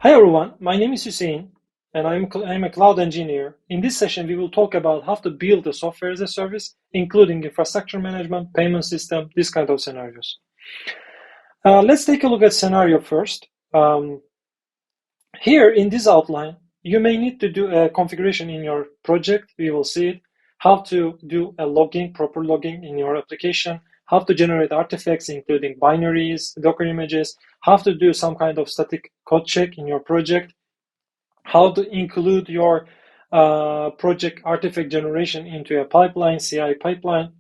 Hi everyone, my name is Huseyin and I'm a cloud engineer. In this session, we will talk about how to build a software as a service, including infrastructure management, payment system, this kind of scenarios. Let's take a look at scenario first. Here in this outline, you may need to do a configuration in your project. We will see it, how to do a logging, proper logging in your application, how to generate artifacts, including binaries, Docker images, how to do some kind of static code check in your project, how to include your project artifact generation into a pipeline, CI pipeline.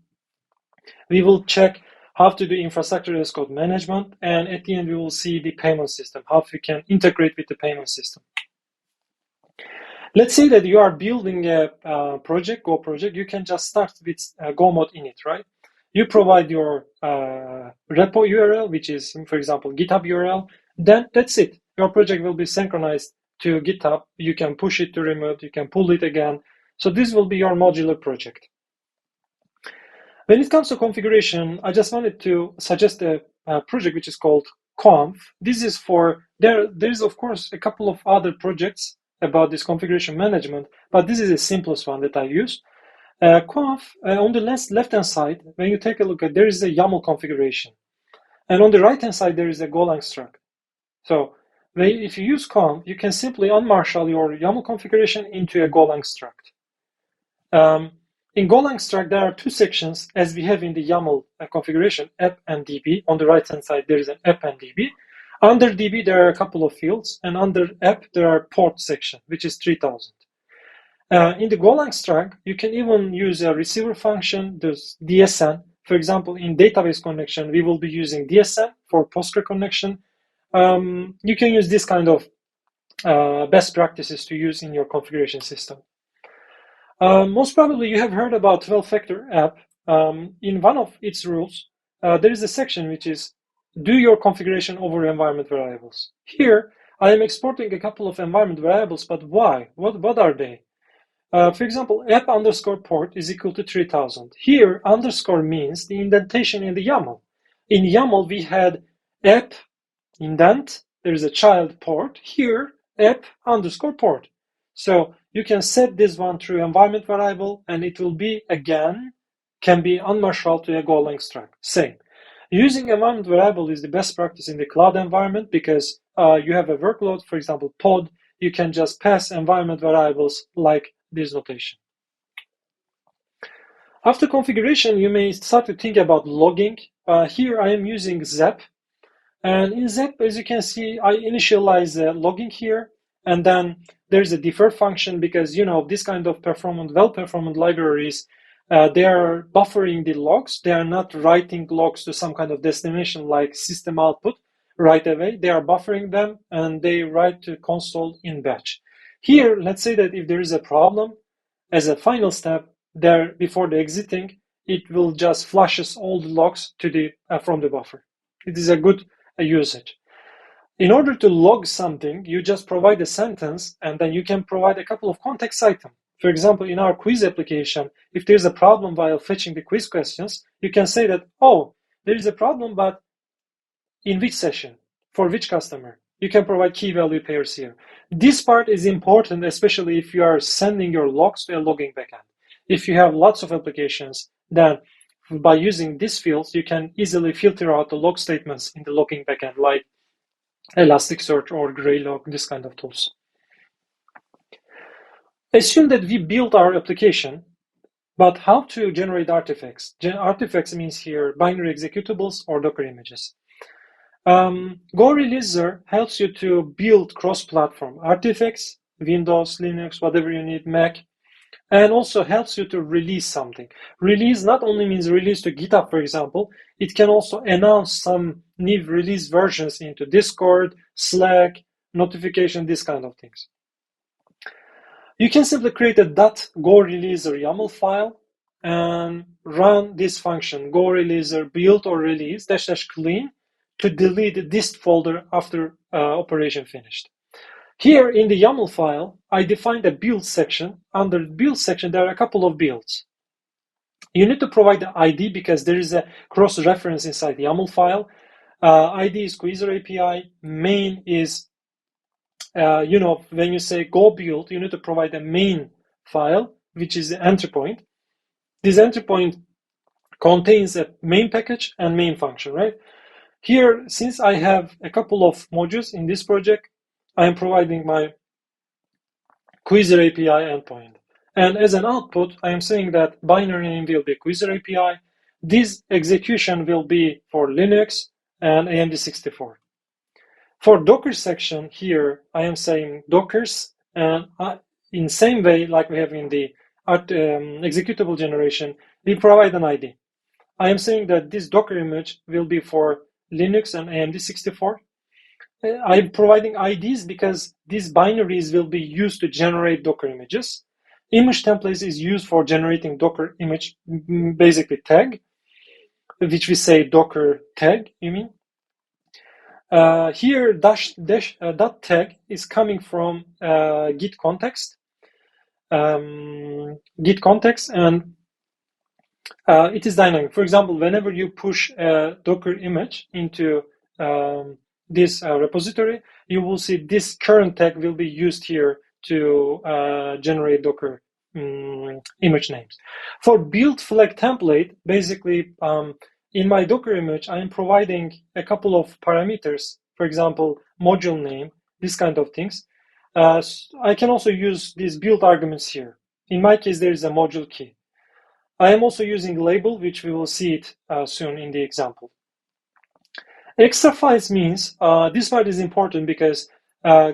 We will check how to do infrastructure as code management, and at the end we will see the payment system, how we can integrate with the payment system. Let's say that you are building a Go project. You can just start with Go mode init, right? You provide your repo URL, which is, for example, GitHub URL. Then that's it. Your project will be synchronized to GitHub. You can push it to remote. You can pull it again. So this will be your modular project. When it comes to configuration, I just wanted to suggest a project which is called Conf. This is for, there's of course a couple of other projects about this configuration management, but this is the simplest one that I use. Conf, on the left-hand side, when you take a look at, there is a YAML configuration. And on the right-hand side, there is a Golang struct. So if you use Conf, you can simply unmarshal your YAML configuration into a Golang struct. In Golang struct, there are two sections, as we have in the YAML configuration, app and DB. On the right-hand side, there is an app and DB. Under DB, there are a couple of fields, and under app, there are port section, which is 3000. In the Golang struct, you can even use a receiver function, there's DSN. For example, in database connection, we will be using DSN for Postgre connection. You can use this kind of best practices to use in your configuration system. Most probably you have heard about 12-factor app. In one of its rules, there is a section which is do your configuration over environment variables. Here, I am exporting a couple of environment variables, but why? What are they? For example, app underscore port is equal to 3000. Here, underscore means the indentation in the YAML. In YAML, we had app indent, there is a child port. Here, app underscore port. So you can set this one through environment variable, and it will be, again, can be unmarshaled to a Golang struct. Same. Using environment variable is the best practice in the cloud environment because you have a workload, for example, pod, you can just pass environment variables like this notation. After configuration, you may start to think about logging. Here I am using Zep. And in Zep, as you can see, I initialize logging here. And then there's a defer function because, this kind of well-performant libraries, they are buffering the logs. They are not writing logs to some kind of destination like system output right away. They are buffering them and they write to console in batch. Here, let's say that if there is a problem, as a final step, before the exiting, it will just flushes all the logs to from the buffer. It is a good usage. In order to log something, you just provide a sentence and then you can provide a couple of context items. For example, in our quiz application, if there's a problem while fetching the quiz questions, you can say that, there is a problem, but in which session? For which customer? You can provide key value pairs here. This part is important, especially if you are sending your logs to a logging backend. If you have lots of applications, then by using these fields, you can easily filter out the log statements in the logging backend, like Elasticsearch or Graylog, this kind of tools. Assume that we built our application, but how to generate artifacts? Artifacts means here binary executables or Docker images. Go Releaser helps you to build cross-platform artifacts, Windows, Linux, whatever you need, Mac, and also helps you to release something. Release not only means release to GitHub, for example, it can also announce some new release versions into Discord, Slack, notification, this kind of things. You can simply create a .go-releaser YAML file and run this function, go-releaser build or release --clean to delete the dist folder after operation finished. Here in the YAML file, I defined a build section. Under the build section, there are a couple of builds. You need to provide the ID because there is a cross-reference inside the YAML file. ID is Quasar API, main is when you say go build, you need to provide a main file, which is the entry point. This entry point contains a main package and main function, right? Here, since I have a couple of modules in this project, I am providing my Quasar API endpoint. And as an output, I am saying that binary name will be Quasar API. This execution will be for Linux and AMD64. For Docker section here, I am saying Dockers, and in same way like we have in the executable generation, we provide an ID. I am saying that this Docker image will be for Linux and AMD64. I'm providing IDs because these binaries will be used to generate Docker images. Image templates is used for generating Docker image, basically tag, which we say Docker tag, you mean? Here, dot tag is coming from Git context. Git context, and it is dynamic. For example, whenever you push a Docker image into this repository, you will see this current tag will be used here to generate Docker image names. For build flag template, basically, in my Docker image, I am providing a couple of parameters, for example, module name, this kind of things. I can also use these build arguments here. In my case, there is a module key. I am also using label, which we will see it soon in the example. Extra files means, this part is important because while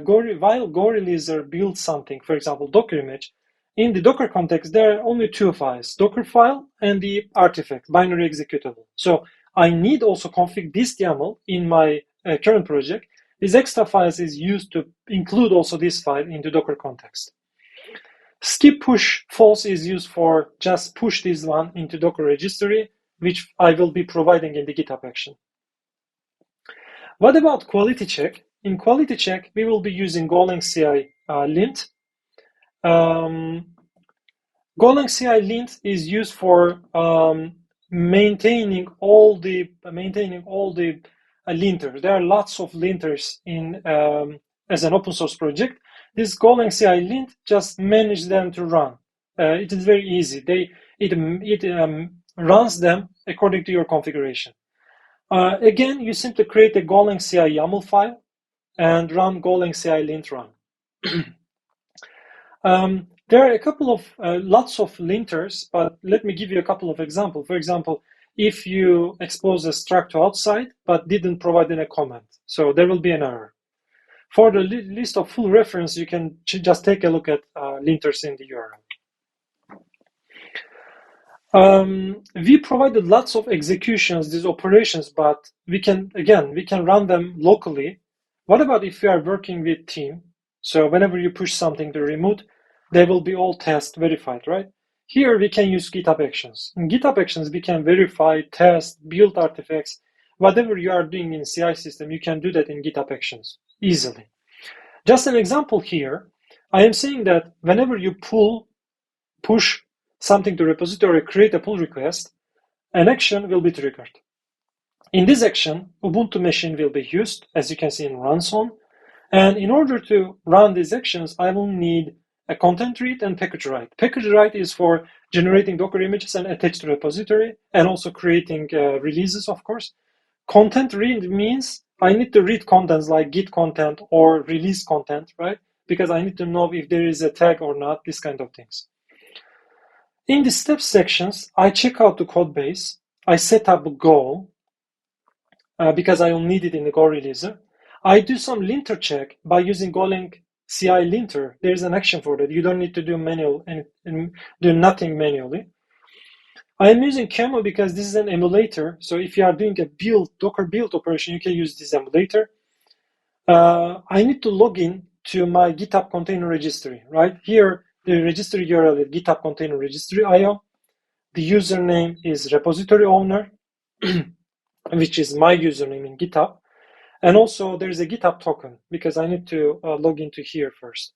Go releaser builds something, for example, Docker image, in the Docker context, there are only two files, Docker file and the artifact, binary executable. So I need also config this YAML in my current project. This extra files is used to include also this file into Docker context. Skip push false is used for just push this one into Docker registry, which I will be providing in the GitHub action. What about quality check? In quality check, we will be using Golang CI lint. Golang CI lint is used for maintaining all the linters. There are lots of linters in as an open source project. This Golang CI lint just manage them to run. It is very easy. It runs them according to your configuration. Again, you simply create a Golang CI YAML file and run Golang CI lint run. There are a couple of lots of linters, but let me give you a couple of examples. For example, if you expose a struct to outside but didn't provide in a comment, so there will be an error. For the list of full reference, you can just take a look at linters in the URL. We provided lots of executions, these operations, but we can run them locally. What about if we are working with team? So whenever you push something to remote, they will be all test verified, right? Here we can use GitHub Actions. In GitHub Actions, we can verify, test, build artifacts. Whatever you are doing in CI system, you can do that in GitHub Actions easily. Just an example here, I am saying that whenever you push something to repository, create a pull request, an action will be triggered. In this action, Ubuntu machine will be used, as you can see in runs on. And in order to run these actions, I will need a content read and package write. Package write is for generating Docker images and attach to repository, and also creating releases, of course. Content read means I need to read contents like Git content or release content, right? Because I need to know if there is a tag or not, this kind of things. In the steps sections, I check out the code base. I set up a goal because I will need it in the Go releaser. I do some linter check by using Golang CI linter. There's an action for that. You don't need to do manual and do nothing manually. I am using Camo because this is an emulator. So if you are doing a Docker build operation, you can use this emulator. I need to log in to my GitHub container registry, right? Here, the registry URL is GitHub container registry IO. The username is repository owner, which is my username in GitHub. And also there's a GitHub token because I need to log into here first.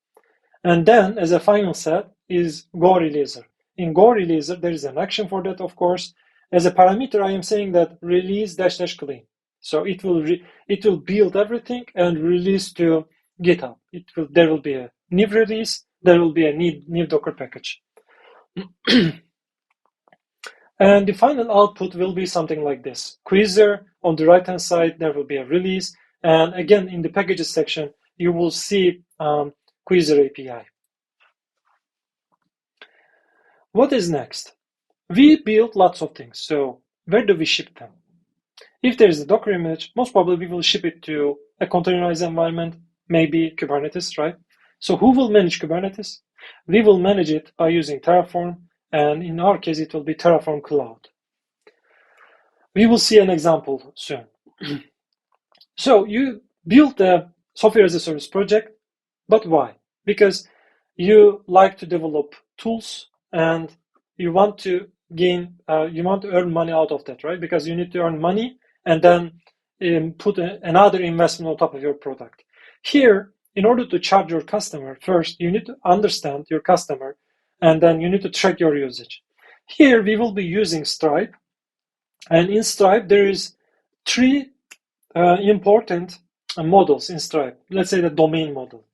And then as a final set is Go releaser. In Go releaser, there is an action for that, of course. As a parameter, I am saying that release -- clean. So it will build everything and release to GitHub. There will be a new release, there will be a new Docker package. And the final output will be something like this. Quizzer, on the right-hand side, there will be a release. And again, in the packages section, you will see Quizzer API. What is next? We built lots of things. So where do we ship them? If there is a Docker image, most probably we will ship it to a containerized environment, maybe Kubernetes, right? So who will manage Kubernetes? We will manage it by using Terraform, and in our case, it will be Terraform Cloud. We will see an example soon. So you built a software as a service project, but why? Because you like to develop tools and you want to you want to earn money out of that, right? Because you need to earn money and then put another investment on top of your product. Here, in order to charge your customer, first you need to understand your customer and then you need to track your usage. Here we will be using Stripe, and in Stripe there is three important models in Stripe. Let's say the domain model.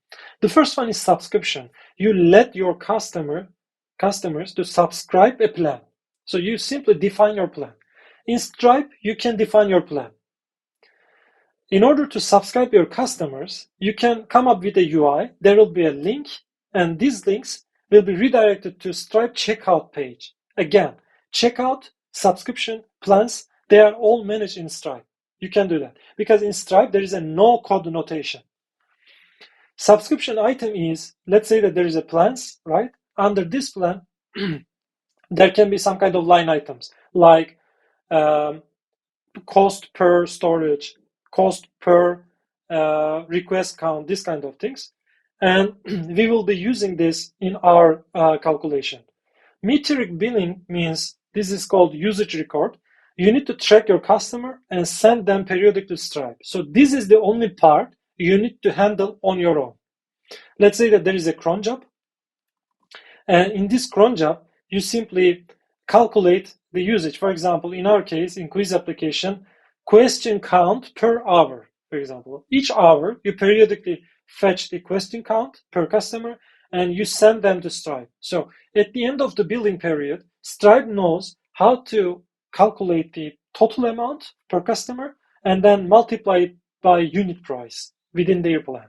The first one is subscription. You let your customers to subscribe a plan. So you simply define your plan. In Stripe, you can define your plan. In order to subscribe your customers, you can come up with a UI. There will be a link, and these links will be redirected to Stripe checkout page. Again, checkout, subscription, plans, they are all managed in Stripe. You can do that because in Stripe there is a no code notation. Subscription item is, let's say that there is a plans, right? Under this plan, there can be some kind of line items like cost per storage, cost per request count, this kind of things. And we will be using this in our calculation. Metric billing means this is called usage record. You need to track your customer and send them periodically to Stripe. So this is the only part you need to handle on your own. Let's say that there is a cron job. And in this cron job, you simply calculate the usage. For example, in our case, in quiz application, question count per hour, for example. Each hour, you periodically fetch the question count per customer and you send them to Stripe. So at the end of the billing period, Stripe knows how to calculate the total amount per customer and then multiply it by unit price within their plan.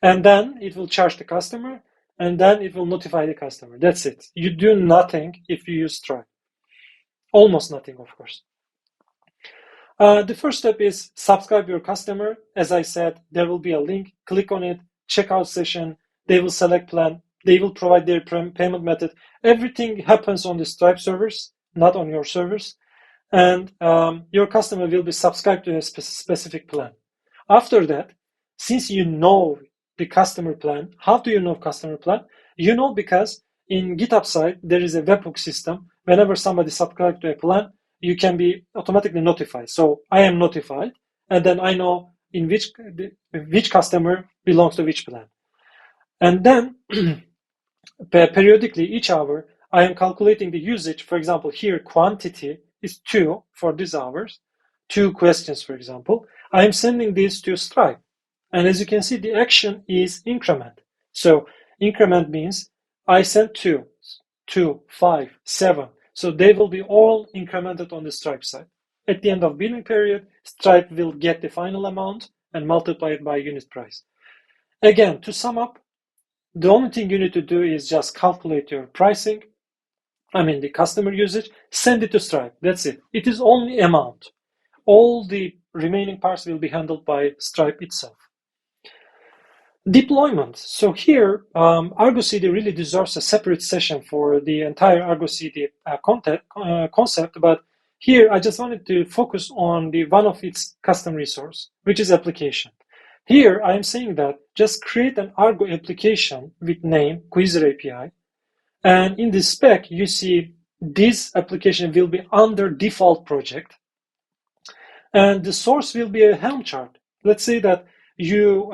And then it will charge the customer and then it will notify the customer. That's it. You do nothing if you use Stripe. Almost nothing, of course. The first step is subscribe your customer. As I said, there will be a link. Click on it, checkout session. They will select plan. They will provide their payment method. Everything happens on the Stripe servers, not on your servers. And your customer will be subscribed to a specific plan. After that, since you know the customer plan, how do you know customer plan? You know because in GitHub side, there is a webhook system. Whenever somebody subscribes to a plan, you can be automatically notified. So I am notified, and then I know in which customer belongs to which plan. And then periodically, each hour, I am calculating the usage. For example, here quantity is 2 for these hours, 2 questions, for example. I am sending this to Stripe. And as you can see, the action is increment. So increment means I sent 2, 5, 7. So they will be all incremented on the Stripe side. At the end of billing period, Stripe will get the final amount and multiply it by unit price. Again, to sum up, the only thing you need to do is just calculate your pricing, the customer usage, send it to Stripe. That's it. It is only amount. All the remaining parts will be handled by Stripe itself. Deployment. So here, Argo CD really deserves a separate session for the entire Argo CD concept, but here I just wanted to focus on the one of its custom resource, which is application. Here I am saying that just create an Argo application with name Quizzer API, and in this spec you see this application will be under default project, and the source will be a Helm chart. Let's say that you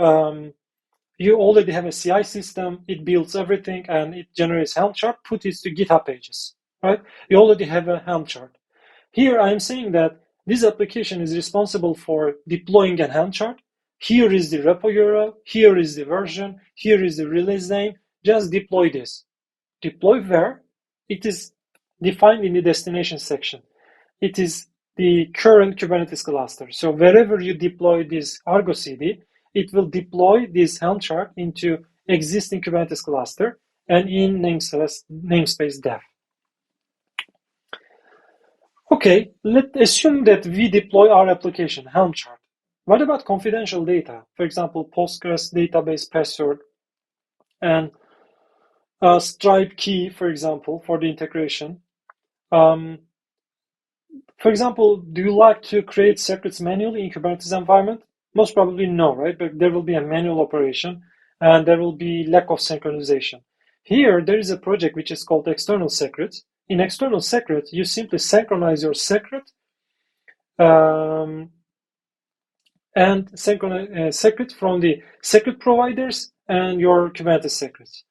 already have a CI system, it builds everything, and it generates Helm chart, put it to GitHub pages, right? You already have a Helm chart. Here I am saying that this application is responsible for deploying a Helm chart, Here is the repo URL, here is the version, here is the release name. Just deploy this. Deploy where? It is defined in the destination section. It is the current Kubernetes cluster. So wherever you deploy this Argo CD, it will deploy this Helm chart into existing Kubernetes cluster and in namespace dev. Okay, let's assume that we deploy our application, Helm chart. What about confidential data? For example, Postgres database password and Stripe key, for example, for the integration. For example, do you like to create secrets manually in Kubernetes environment? Most probably no, right? But there will be a manual operation and there will be lack of synchronization. Here, there is a project which is called external secrets. In external secret, you simply synchronize your secret and secret from the secret providers and your Kubernetes secrets.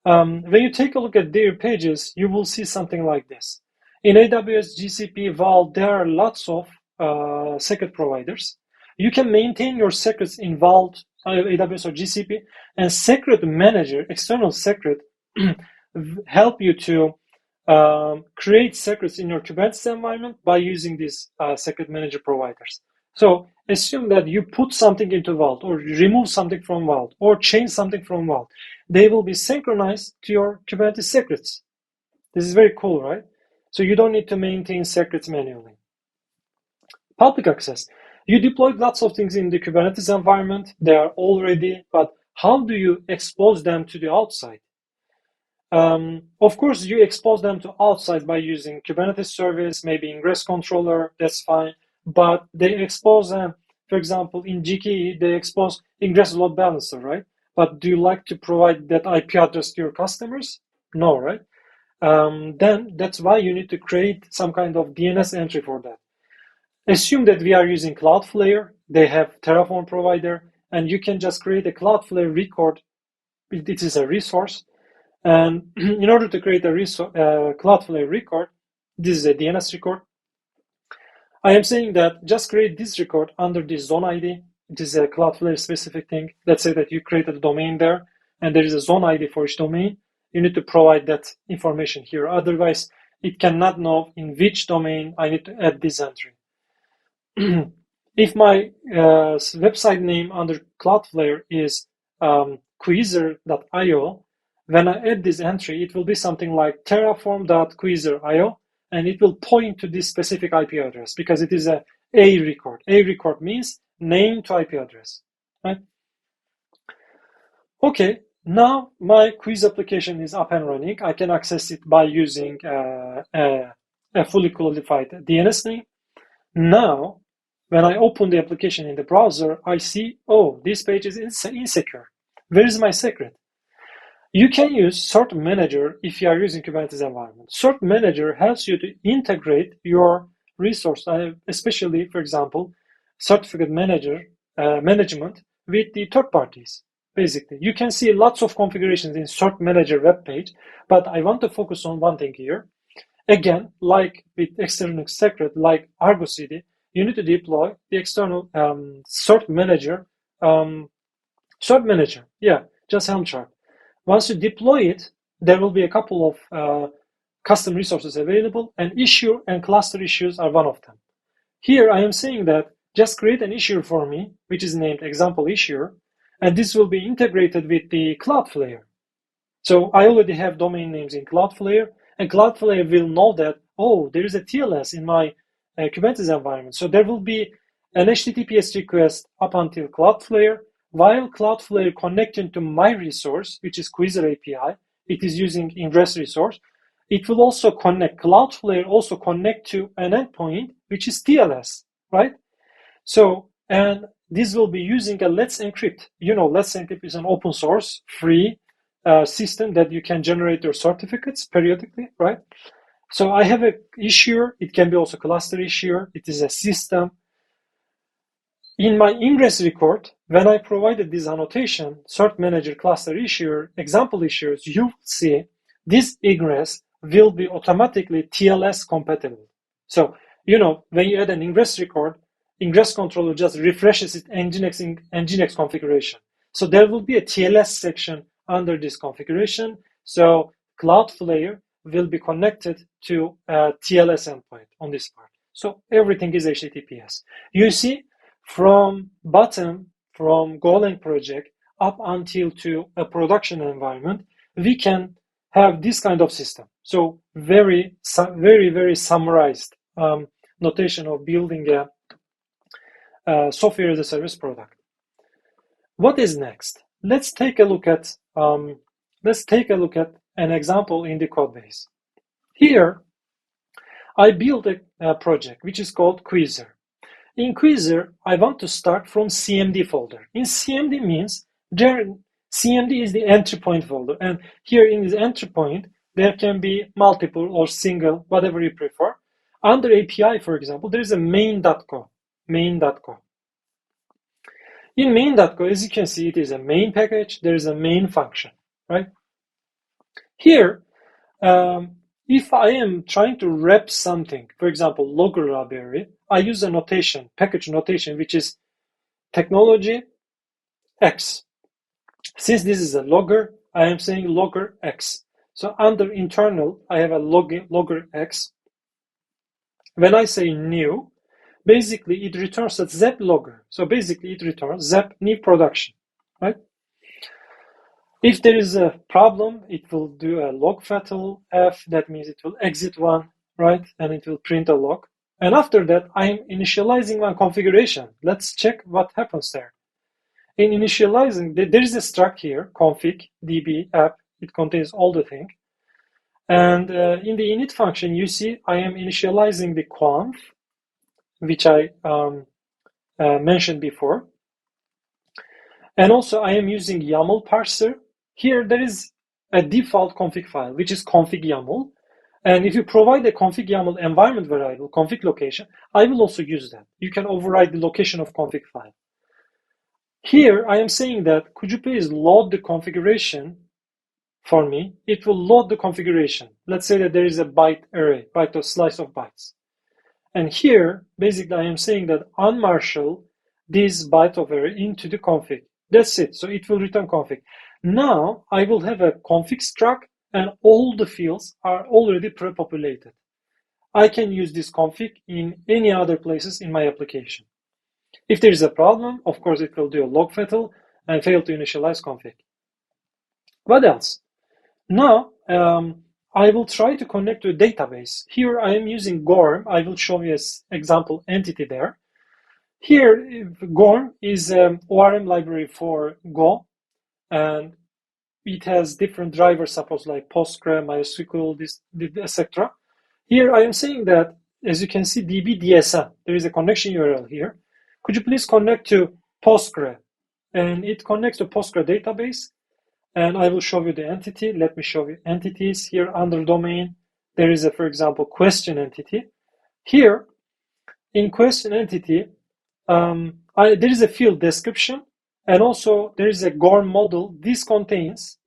When you take a look at their pages, you will see something like this. In AWS, GCP, Vault, there are lots of secret providers. You can maintain your secrets in Vault, AWS or GCP, and Secret Manager, external secret, help you to create secrets in your Kubernetes environment by using these Secret Manager providers. So assume that you put something into Vault or remove something from Vault or change something from Vault. They will be synchronized to your Kubernetes secrets. This is very cool, right? So you don't need to maintain secrets manually. Public access. You deployed lots of things in the Kubernetes environment. They are all ready, but how do you expose them to the outside? Of course, you expose them to outside by using Kubernetes service, maybe ingress controller, that's fine. But they expose them, for example, in GKE, they expose ingress load balancer, right? But do you like to provide that IP address to your customers? No, right? Then that's why you need to create some kind of DNS entry for that. Assume that we are using Cloudflare. They have Terraform provider, and you can just create a Cloudflare record. It is a resource. And in order to create a Cloudflare record, this is a DNS record. I am saying that just create this record under the zone ID. It is a Cloudflare specific thing. Let's say that you created a domain there, and there is a zone ID for each domain. You need to provide that information here. Otherwise, it cannot know in which domain I need to add this entry. If my website name under Cloudflare is quizzer.io, when I add this entry, it will be something like terraform.quizzer.io, and it will point to this specific IP address because it is a record. A record means name to IP address, right? Okay, now my quiz application is up and running. I can access it by using a fully qualified DNS name. Now, when I open the application in the browser, I see, oh, this page is insecure. Where is my secret? You can use Cert Manager if you are using Kubernetes environment. Cert Manager helps you to integrate your resource, especially, for example, certificate management with the third parties. Basically, you can see lots of configurations in Cert Manager web page, but I want to focus on one thing here. Again, like with external secret, like Argo CD, you need to deploy the external Cert Manager. Cert Manager, yeah, just Helm chart. Once you deploy it, there will be a couple of custom resources available, and issue and cluster issues are one of them. Here, I am saying that just create an issue for me, which is named example issue, and this will be integrated with the Cloudflare. So I already have domain names in Cloudflare, and Cloudflare will know that, oh, there is a TLS in my Kubernetes environment. So there will be an HTTPS request up until Cloudflare, while Cloudflare connecting to my resource, which is Quizzer API, it is using ingress resource. It will also connect, Cloudflare also connect to an endpoint, which is TLS, right? So, and this will be using a Let's Encrypt. You know, Let's Encrypt is an open source, free system that you can generate your certificates periodically, right? So I have a issuer. It can be also cluster issuer. It is a system. In my ingress record, when I provided this annotation, Cert Manager cluster issuer, example issuers, you will see this ingress will be automatically TLS compatible. So, you know, when you add an ingress record, ingress controller just refreshes its Nginx configuration. So there will be a TLS section under this configuration. So Cloudflare will be connected to a TLS endpoint on this part. So everything is HTTPS. You see, from bottom, from Golang project up until to a production environment, we can have this kind of system. So very summarized notation of building a software as a service product. What is next? Let's take a look at an example in the code base. Here, I built a project which is called Quizzer. In Quizzer, I want to start from CMD folder. In CMD means CMD is the entry point folder, and here in this entry point, there can be multiple or single, whatever you prefer. Under API, for example, there is a main.co. In main.co, as you can see, it is a main package. There is a main function, right? Here, if I am trying to wrap something, for example, logger library, I use a notation, package notation, which is technology X. Since this is a logger, I am saying logger X. So under internal, I have a logger X. When I say new, basically it returns a ZEP logger. So basically it returns ZEP new production, right? If there is a problem, it will do a log fatal F. That means it will exit one, right? And it will print a log. And after that, I'm initializing my configuration. Let's check what happens there. In initializing, there is a struct here, config, db, app. It contains all the thing. And in the init function, you see I am initializing the conf, which I mentioned before. And also I am using YAML parser. Here there is a default config file, which is config YAML. And if you provide a config YAML environment variable, config location, I will also use that. You can override the location of config file. Here I am saying that, could you please load the configuration for me? It will load the configuration. Let's say that there is a byte array, byte or slice of bytes. And here, basically I am saying that unmarshal this byte of array into the config. That's it. So it will return config. Now I will have a config struct and all the fields are already pre-populated. I can use this config in any other places in my application. If there is a problem, of course, it will do a log fatal and fail to initialize config. What else? Now, I will try to connect to a database. Here I am using Gorm. I will show you an example entity there. Here, Gorm is an ORM library for Go, and it has different drivers, suppose like Postgre, MySQL, etc. Here I am saying that, as you can see, DB DSM. There is a connection URL here. Could you please connect to Postgre? And it connects to Postgre database. And I will show you the entity. Let me show you entities. Here under domain, there is a, for example, question entity. Here, in question entity, there is a field description, and also there is a Gorm model. This contains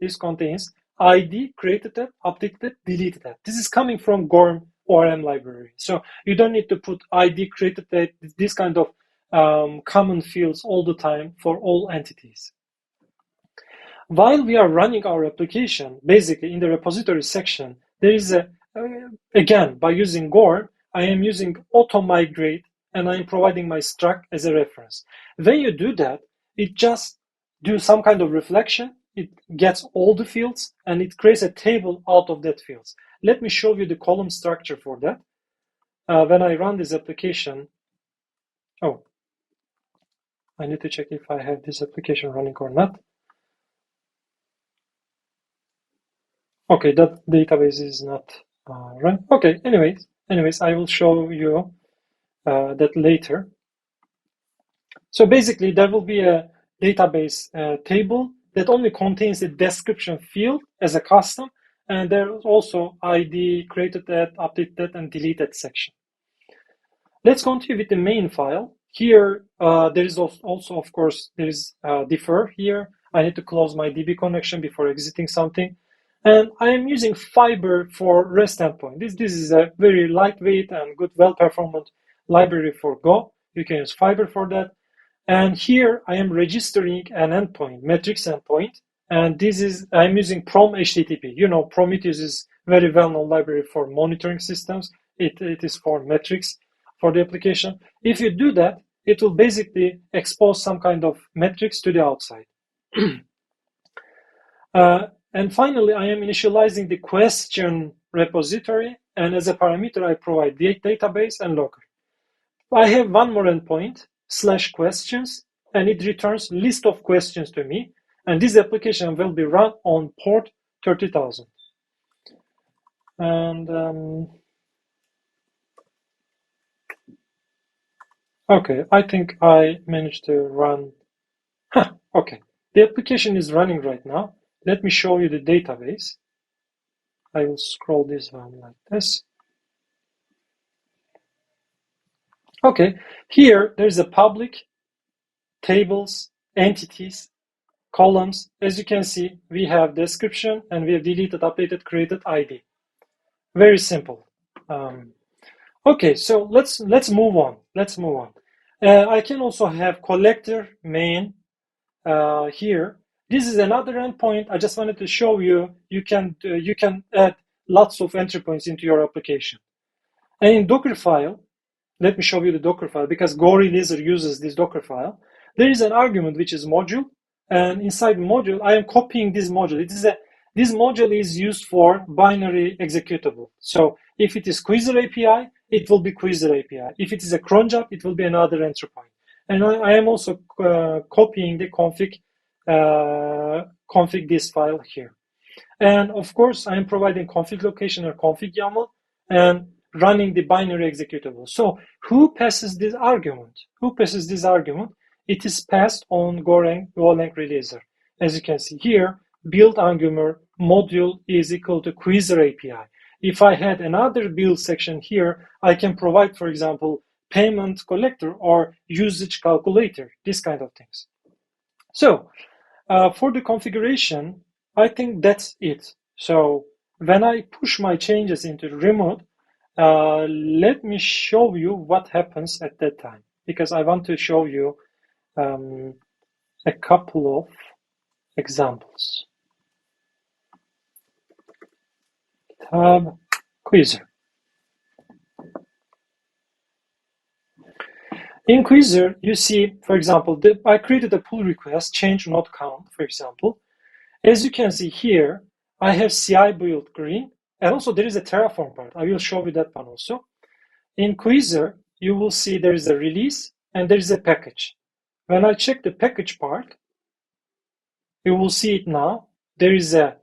ID, created that, updated that, deleted that. This is coming from Gorm ORM library. So you don't need to put ID, created that, this kind of common fields all the time for all entities. While we are running our application, basically in the repository section, there is again, by using Gorm, I am using auto migrate and I'm providing my struct as a reference. When you do that, it just do some kind of reflection. It gets all the fields and it creates a table out of that fields. Let me show you the column structure for that. When I run this application, I need to check if I have this application running or not. Okay, that database is not run. Okay, anyways, I will show you that later. So basically, there will be a database table that only contains the description field as a custom, and there is also ID, created that, updated that, and deleted section. Let's continue with the main file. Here, there is also, of course, there is defer here. I need to close my DB connection before exiting something. And I am using Fiber for REST endpoint. This is a very lightweight and good, well-performant library for Go. You can use Fiber for that. And here I am registering an endpoint, metrics endpoint. And this is, I'm using Prom HTTP. You know, Prometheus is very well-known library for monitoring systems. It is for metrics for the application. If you do that, it will basically expose some kind of metrics to the outside. And finally, I am initializing the question repository. And as a parameter, I provide the database and logger. I have one more endpoint, /questions, and it returns list of questions to me. And this application will be run on port 30,000. And okay, I think I managed to run. Okay, the application is running right now. Let me show you the database. I will scroll this one like this. Okay, here there's a public, tables, entities, columns. As you can see, we have description and we have deleted, updated, created, ID. Very simple. Okay, so let's move on. Let's move on. I can also have collector main here. This is another endpoint. I just wanted to show you. You can add lots of entry points into your application. And in Docker file, let me show you the Docker file because Go releaser uses this Docker file. There is an argument which is module, and inside module, I am copying this module. This module is used for binary executable. So if it is Quizzer API, it will be Quizzer API. If it is a cron job, it will be another entry point. And I am also copying the config this file here. And of course, I am providing config location or config YAML and running the binary executable. So who passes this argument? Who passes this argument? It is passed on Golang releaser. As you can see here, build argument module is equal to Quizzer API. If I had another build section here, I can provide, for example, payment collector or usage calculator, this kind of things. So for the configuration, I think that's it. So when I push my changes into remote, let me show you what happens at that time, because I want to show you a couple of examples. Tab Quizzer. In Quizzer, you see, for example, I created a pull request, change node count, for example. As you can see here, I have CI build green, and also there is a Terraform part. I will show you that one also. In Quizzer, you will see there is a release and there is a package. When I check the package part, you will see it now. There is a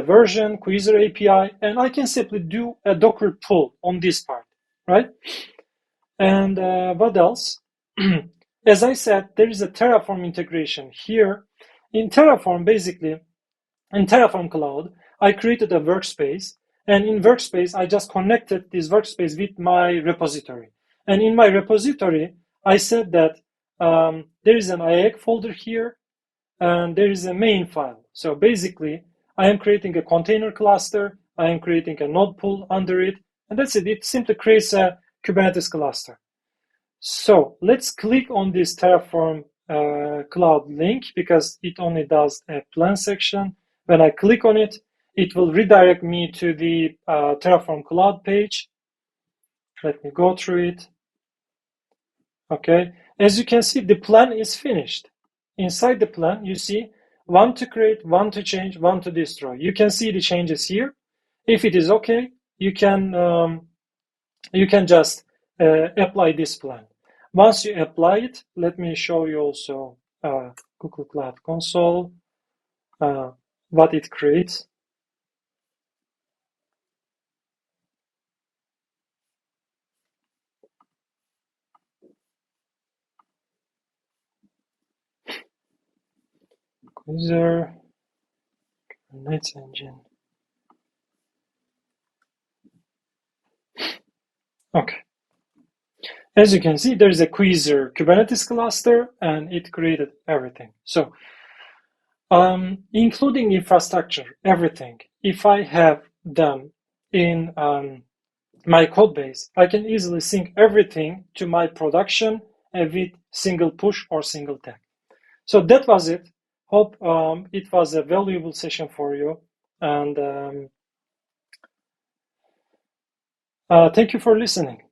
version, Quizzer API, and I can simply do a Docker pull on this part, right? And what else? As I said, there is a Terraform integration here. In Terraform, basically, in Terraform Cloud, I created a workspace, and in workspace, I just connected this workspace with my repository. And in my repository, I said that there is an IAC folder here, and there is a main file. So basically, I am creating a container cluster, I am creating a node pool under it, and that's it. It simply creates a Kubernetes cluster. So let's click on this Terraform Cloud link because it only does a plan section. When I click on it, it will redirect me to the Terraform Cloud page. Let me go through it. Okay, as you can see, the plan is finished. Inside the plan, you see one to create, one to change, one to destroy. You can see the changes here. If it is okay, you can just apply this plan. Once you apply it, let me show you also Google Cloud Console, what it creates. Quizzer, Kubernetes engine. Okay. As you can see, there's a Quizzer Kubernetes cluster, and it created everything. So, including infrastructure, everything. If I have them in my code base. I can easily sync everything to my production with single push or single tag. So that was it. Hope it was a valuable session for you. And thank you for listening.